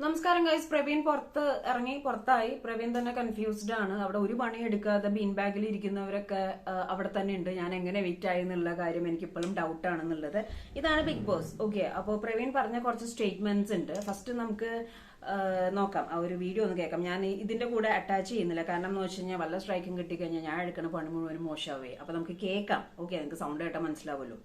നമസ്കാരം ഗൈസ്. പ്രവീൺ പുറത്തായി. പ്രവീൺ തന്നെ കൺഫ്യൂസ്ഡ് ആണ്. അവിടെ ഒരു പണി എടുക്കാതെ ബീൻ ബാഗിൽ ഇരിക്കുന്നവരൊക്കെ അവിടെ തന്നെ ഉണ്ട്. ഞാൻ എങ്ങനെ വെയിറ്റ് ആയി എന്നുള്ള കാര്യം എനിക്ക് ഇപ്പോഴും ഡൗട്ട് ആണെന്നുള്ളത്. ഇതാണ് ബിഗ് ബോസ്. ഓക്കെ, അപ്പോൾ പ്രവീൺ പറഞ്ഞ കുറച്ച് സ്റ്റേറ്റ്മെന്റ്സ് ഉണ്ട്. ഫസ്റ്റ് നമുക്ക് നോക്കാം, ആ ഒരു വീഡിയോ ഒന്ന് കേൾക്കാം. ഞാൻ ഇതിന്റെ കൂടെ അറ്റാച്ച് ചെയ്യുന്നില്ല, കാരണം എന്ന് വെച്ച് കഴിഞ്ഞാൽ വല്ല സ്ട്രൈക്കും കിട്ടിക്കഴിഞ്ഞാൽ ഞാൻ എടുക്കുന്ന പണി മുഴുവനും മോശമാവേ. അപ്പൊ നമുക്ക് കേൾക്കാം. ഓക്കെ, നിങ്ങൾക്ക് സൗണ്ട് കേട്ടാൽ മനസ്സിലാവുമല്ലോ.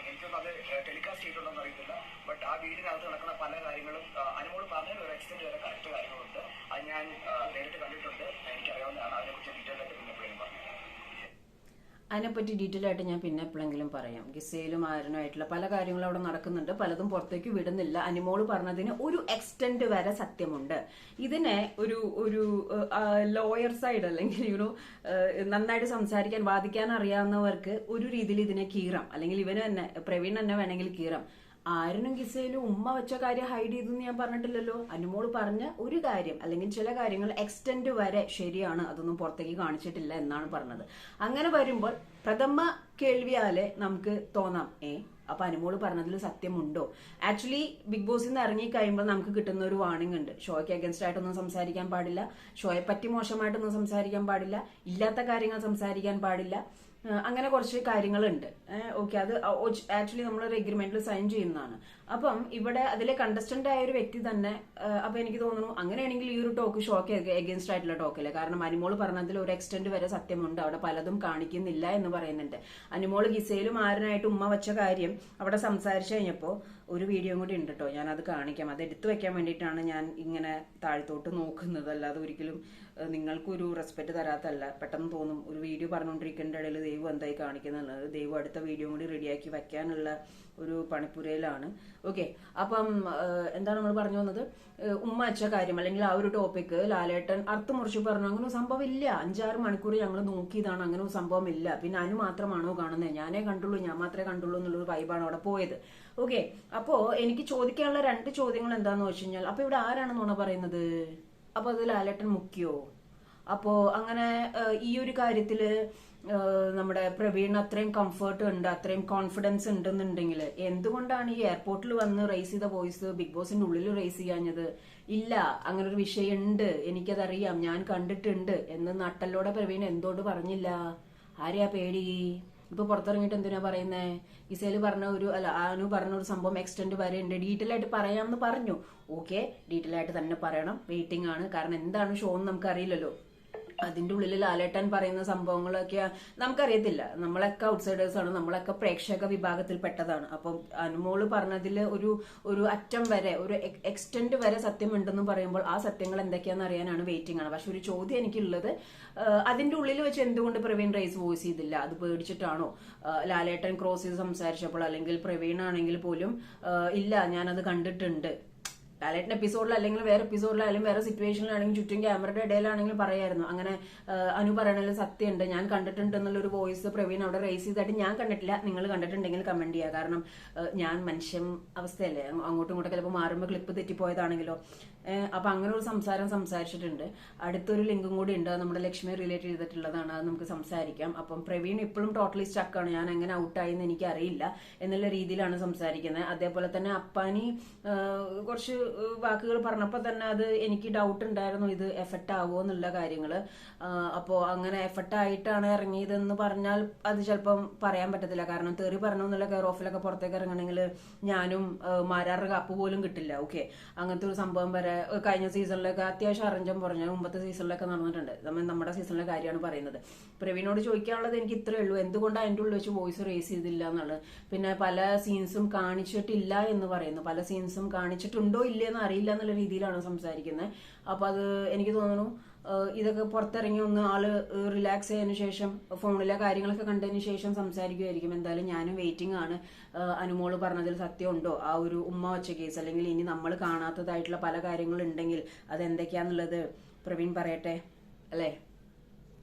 എനിക്കൊന്നും അത് ടെലികാസ്റ്റ് ചെയ്തിട്ടുണ്ടോന്ന് അറിയത്തില്ല. ബട്ട് ആ വീടിനകത്ത് നടക്കുന്ന പല കാര്യങ്ങളും അനുമോള് പറഞ്ഞ ഒരു എക്സ്റ്റെന്റ് വരെ കറക്റ്റ് കാര്യങ്ങളുണ്ട്. അത് ഞാൻ നേരിട്ട് കണ്ടിട്ടുണ്ട്, എനിക്കറിയാവുന്നതാണ്. അതിനെക്കുറിച്ച് ഡീറ്റെയിൽ ആയിട്ട് പിന്നെ എപ്പോഴും പറഞ്ഞു. അതിനെപ്പറ്റി ഡീറ്റെയിൽ ആയിട്ട് ഞാൻ പിന്നെ എപ്പോഴെങ്കിലും പറയാം. ഗിസയിലും ആര്യനുമായിട്ടുള്ള പല കാര്യങ്ങളും അവിടെ നടക്കുന്നുണ്ട്, പലതും പുറത്തേക്ക് വിടുന്നില്ല. അനിമോള് പറഞ്ഞതിന് ഒരു എക്സ്റ്റെന്റ് വരെ സത്യമുണ്ട്. ഇതിനെ ഒരു ഒരു ലോയർ സൈഡ് അല്ലെങ്കിൽ നന്നായിട്ട് സംസാരിക്കാൻ വാദിക്കാൻ അറിയാവുന്നവർക്ക് ഒരു രീതിയിൽ ഇതിനെ കീറാം, അല്ലെങ്കിൽ ഇവന് തന്നെ പ്രവീൺ തന്നെ വേണമെങ്കിൽ കീറാം. ആര്യനും ഗിസയിലും ഉമ്മ വെച്ച കാര്യം ഹൈഡ് ചെയ്തെന്ന് ഞാൻ പറഞ്ഞിട്ടില്ലല്ലോ. അനുമോള് പറഞ്ഞ ഒരു കാര്യം അല്ലെങ്കിൽ ചില കാര്യങ്ങൾ എക്സ്റ്റെന്റ് വരെ ശരിയാണ്, അതൊന്നും പുറത്തേക്ക് കാണിച്ചിട്ടില്ല എന്നാണ് പറഞ്ഞത്. അങ്ങനെ വരുമ്പോൾ പ്രഥമ കേൾവിയാലെ നമുക്ക് തോന്നാം, അപ്പൊ അനുമോള് പറഞ്ഞതിൽ സത്യമുണ്ടോ? ആക്ച്വലി ബിഗ് ബോസിൽ നിന്ന് ഇറങ്ങി കഴിയുമ്പോൾ നമുക്ക് കിട്ടുന്ന ഒരു വാർണിംഗ് ഉണ്ട്. ഷോയ്ക്ക് അഗൻസ്റ്റ് ആയിട്ടൊന്നും സംസാരിക്കാൻ പാടില്ല, ഷോയെ പറ്റി മോശമായിട്ടൊന്നും സംസാരിക്കാൻ പാടില്ല, ഇല്ലാത്ത കാര്യങ്ങൾ സംസാരിക്കാൻ പാടില്ല, അങ്ങനെ കുറച്ച് കാര്യങ്ങളുണ്ട്. ഓക്കെ, അത് ആക്ച്വലി നമ്മളൊരു എഗ്രിമെന്റിൽ സൈൻ ചെയ്യുന്നതാണ്. അപ്പം ഇവിടെ അതിലെ കണ്ടസ്റ്റന്റ് ആയ ഒരു വ്യക്തി തന്നെ, അപ്പൊ എനിക്ക് തോന്നുന്നു അങ്ങനെയാണെങ്കിൽ ഈ ഒരു ടോക്ക് ഷോക്ക് എഗൻസ്റ്റ് ആയിട്ടുള്ള ടോക്കല്ലേ. കാരണം അനിമോള് പറഞ്ഞതിൽ ഒരു എക്സ്റ്റെന്റ് വരെ സത്യമുണ്ട്, അവിടെ പലതും കാണിക്കുന്നില്ല എന്ന് പറയുന്നുണ്ട്. അനിമോള് ഗിസയിലും ആരനായിട്ട് ഉമ്മ വെച്ച കാര്യം അവിടെ സംസാരിച്ചു കഴിഞ്ഞപ്പോൾ ഒരു വീഡിയോ കൂടി ഉണ്ട് കേട്ടോ, ഞാൻ അത് കാണിക്കാം. അത് എടുത്തു വെക്കാൻ വേണ്ടിയിട്ടാണ് ഞാൻ ഇങ്ങനെ താഴ്ത്തോട്ട് നോക്കുന്നത്, അല്ലാതെ ഒരിക്കലും നിങ്ങൾക്കൊരു റെസ്പെക്ട് തരാത്തല്ല. പെട്ടെന്ന് തോന്നും ഒരു വീഡിയോ പറഞ്ഞുകൊണ്ടിരിക്കേണ്ട ഇടയിൽ ദൈവം എന്തായി കാണിക്കുന്നുള്ളത്. ദൈവം അടുത്ത വീഡിയോ കൂടി റെഡിയാക്കി വെക്കാനുള്ള ഒരു പണിപ്പുരയിലാണ്. ഓക്കെ, അപ്പം എന്താണ് നമ്മൾ പറഞ്ഞു വന്നത്? ഉമ്മ അച്ഛ കാര്യം അല്ലെങ്കിൽ ആ ഒരു ടോപ്പിക്ക് ലാലേട്ടൻ അർത്ഥം മുറിച്ച് പറഞ്ഞു. അങ്ങനെ ഒരു സംഭവം ഇല്ല. 5-6 മണിക്കൂർ ഞങ്ങൾ നോക്കിയതാണ്, അങ്ങനെ ഒരു സംഭവം ഇല്ല. പിന്നെ അനു മാത്രമാണോ കാണുന്നത്? ഞാനേ കണ്ടുള്ളൂ, ഞാൻ മാത്രമേ കണ്ടുള്ളൂ എന്നുള്ളൊരു വൈബാണ് അവിടെ പോയത്. ഓക്കെ, അപ്പോ എനിക്ക് ചോദിക്കാനുള്ള 2 ചോദ്യങ്ങൾ എന്താന്ന് വെച്ച് കഴിഞ്ഞാൽ, അപ്പൊ ഇവിടെ ആരാണ് നുണ പറയുന്നത്? അപ്പൊ അത് ലാലേട്ടൻ മുഖ്യോ? അപ്പോ അങ്ങനെ ഈ ഒരു കാര്യത്തില് നമ്മുടെ പ്രവീൺ അത്രയും കംഫർട്ട് ഉണ്ട്, അത്രയും കോൺഫിഡൻസ് ഉണ്ടെന്നുണ്ടെങ്കിൽ എന്തുകൊണ്ടാണ് ഈ എയർപോർട്ടിൽ വന്ന് റേസ് ചെയ്ത വോയിസ് ബിഗ് ബോസിന്റെ ഉള്ളിൽ റേസ് ചെയ്യാഞ്ഞത്? ഇല്ല, അങ്ങനെ ഒരു വിഷയം ഉണ്ട്, എനിക്കതറിയാം, ഞാൻ കണ്ടിട്ടുണ്ട് എന്ന് നട്ടല്ലോടെ പ്രവീൺ എന്തുകൊണ്ട് പറഞ്ഞില്ല? ആരെയാ പേടി? ഇപ്പൊ പുറത്തിറങ്ങിയിട്ട് എന്തിനാ പറയുന്നേ? ഗിസേല് പറഞ്ഞ അനു പറഞ്ഞ ഒരു സംഭവം എക്സ്റ്റെന്റ് വരെ ഉണ്ട്, ഡീറ്റെയിൽ ആയിട്ട് പറയാമെന്ന് പറഞ്ഞു. ഓക്കെ, ഡീറ്റെയിൽ ആയിട്ട് തന്നെ പറയണം, വെയിറ്റിംഗ് ആണ്. കാരണം എന്താണ് ഷോ എന്ന് നമുക്കറിയില്ലല്ലോ. അതിന്റെ ഉള്ളിൽ ലാലേട്ടൻ പറയുന്ന സംഭവങ്ങളൊക്കെ നമുക്കറിയത്തില്ല. നമ്മളൊക്കെ ഔട്ട്സൈഡേഴ്സ് ആണ്, നമ്മളൊക്കെ പ്രേക്ഷക വിഭാഗത്തിൽ പെട്ടതാണ്. അപ്പം അനുമോള് പറഞ്ഞതിൽ ഒരു അറ്റം വരെ, ഒരു എക്സ്റ്റെന്റ് വരെ സത്യമുണ്ടെന്ന് പറയുമ്പോൾ ആ സത്യങ്ങൾ എന്തൊക്കെയാണെന്ന് അറിയാനാണ് വെയിറ്റിംഗ് ആണ്. പക്ഷെ ഒരു ചോദ്യം എനിക്കുള്ളത്, അതിന്റെ ഉള്ളിൽ വെച്ച് എന്തുകൊണ്ട് പ്രവീൺ റേസ് വോയിസ് ചെയ്തില്ല? അത് പേടിച്ചിട്ടാണോ? ലാലേട്ടൻ ക്രോസ് ചെയ്ത് സംസാരിച്ചപ്പോൾ, അല്ലെങ്കിൽ പ്രവീൺ ആണെങ്കിൽ പോലും ഇല്ല ഞാനത് കണ്ടിട്ടുണ്ട്, ലാലേട്ടൻ എപ്പിസോഡിൽ അല്ലെങ്കിൽ വേറെ എപ്പിസോഡിലായാലും വേറെ സിറ്റുവേഷനിലാണെങ്കിലും ചുറ്റും ക്യാമറയുടെ ഇടയിലാണെങ്കിലും പറയായിരുന്നു, അങ്ങനെ അനു പറയണതിൽ സത്യമുണ്ട്, ഞാൻ കണ്ടിട്ടുണ്ട് എന്നുള്ളൊരു വോയിസ് പ്രവീൺ അവിടെ റേസ് ചെയ്തായിട്ട് ഞാൻ കണ്ടിട്ടില്ല. നിങ്ങൾ കണ്ടിട്ടുണ്ടെങ്കിൽ കമന്റ് ചെയ്യുക. കാരണം ഞാൻ മനുഷ്യൻ അവസ്ഥയല്ലേ, അങ്ങോട്ടും ഇങ്ങോട്ടും ചിലപ്പോൾ മാറുമ്പോൾ ക്ലിപ്പ് തെറ്റിപ്പോയതാണെങ്കിലോ. അപ്പൊ അങ്ങനെ ഒരു സംസാരിച്ചിട്ടുണ്ട്. അടുത്തൊരു ലിങ്കും കൂടി ഉണ്ട്, നമ്മുടെ ലക്ഷ്മി റിലേറ്റ് ചെയ്തിട്ടുള്ളതാണ്, അത് നമുക്ക് സംസാരിക്കാം. അപ്പം പ്രവീൺ ഇപ്പോഴും ടോട്ടലി സ്റ്റക്കാണ്, ഞാൻ എങ്ങനെ ഔട്ടായി എന്ന് എനിക്ക് അറിയില്ല എന്നുള്ള രീതിയിലാണ് സംസാരിക്കുന്നത്. അതേപോലെ തന്നെ അപ്പാനി കുറച്ച് വാക്കുകൾ പറഞ്ഞപ്പോൾ തന്നെ അത് എനിക്ക് ഡൗട്ട് ഉണ്ടായിരുന്നു, ഇത് എഫക്റ്റ് ആവുമോ എന്നുള്ള കാര്യങ്ങള്. അപ്പോ അങ്ങനെ എഫക്റ്റ് ആയിട്ടാണ് ഇറങ്ങിയതെന്ന് പറഞ്ഞാൽ അത് ചിലപ്പം പറയാൻ പറ്റത്തില്ല. കാരണം തെറി പറഞ്ഞു എന്നുള്ള കെയർ ഓഫിലൊക്കെ പുറത്തേക്ക് ഇറങ്ങണമെങ്കിൽ ഞാനും മാരാറുടെ കപ്പ് പോലും കിട്ടില്ല. ഓക്കെ, അങ്ങനത്തെ ഒരു സംഭവം വരെ കഴിഞ്ഞ സീസണിലൊക്കെ അത്യാവശ്യം അറിഞ്ഞം പറഞ്ഞു, മുമ്പത്തെ സീസണിലൊക്കെ നടന്നിട്ടുണ്ട്. നമ്മുടെ സീസണിലെ കാര്യമാണ് പറയുന്നത്. പ്രവീണോട് ചോദിക്കാനുള്ളത് എനിക്ക് ഇത്രയേ ഉള്ളൂ, എന്തുകൊണ്ടാണ് അതിൻ്റെ ഉള്ളിൽ വെച്ച് വോയിസ് റേസ് ചെയ്തില്ല എന്നുള്ളത്. പിന്നെ പല സീൻസും കാണിച്ചിട്ടില്ല എന്ന് പറയുന്നു, പല സീൻസും കാണിച്ചിട്ടുണ്ടോ ഇല്ലെന്ന് അറിയില്ല എന്നുള്ള രീതിയിലാണ് സംസാരിക്കുന്നത്. അപ്പൊ അത് എനിക്ക് തോന്നുന്നു ഇതൊക്കെ പുറത്തിറങ്ങി ഒന്ന് ആള് റിലാക്സ് ചെയ്തതിനു ശേഷം ഫോണിലെ കാര്യങ്ങളൊക്കെ കണ്ടതിന് ശേഷം സംസാരിക്കുമായിരിക്കും. എന്തായാലും ഞാനും വെയിറ്റിംഗ് ആണ്. അനുമോള് പറഞ്ഞതിൽ സത്യമുണ്ടോ? ആ ഒരു ഉമ്മ വച്ച കേസ്, അല്ലെങ്കിൽ ഇനി നമ്മൾ കാണാത്തതായിട്ടുള്ള പല കാര്യങ്ങളുണ്ടെങ്കിൽ അതെന്തൊക്കെയാന്നുള്ളത് പ്രവീൺ പറയട്ടെ, അല്ലേ?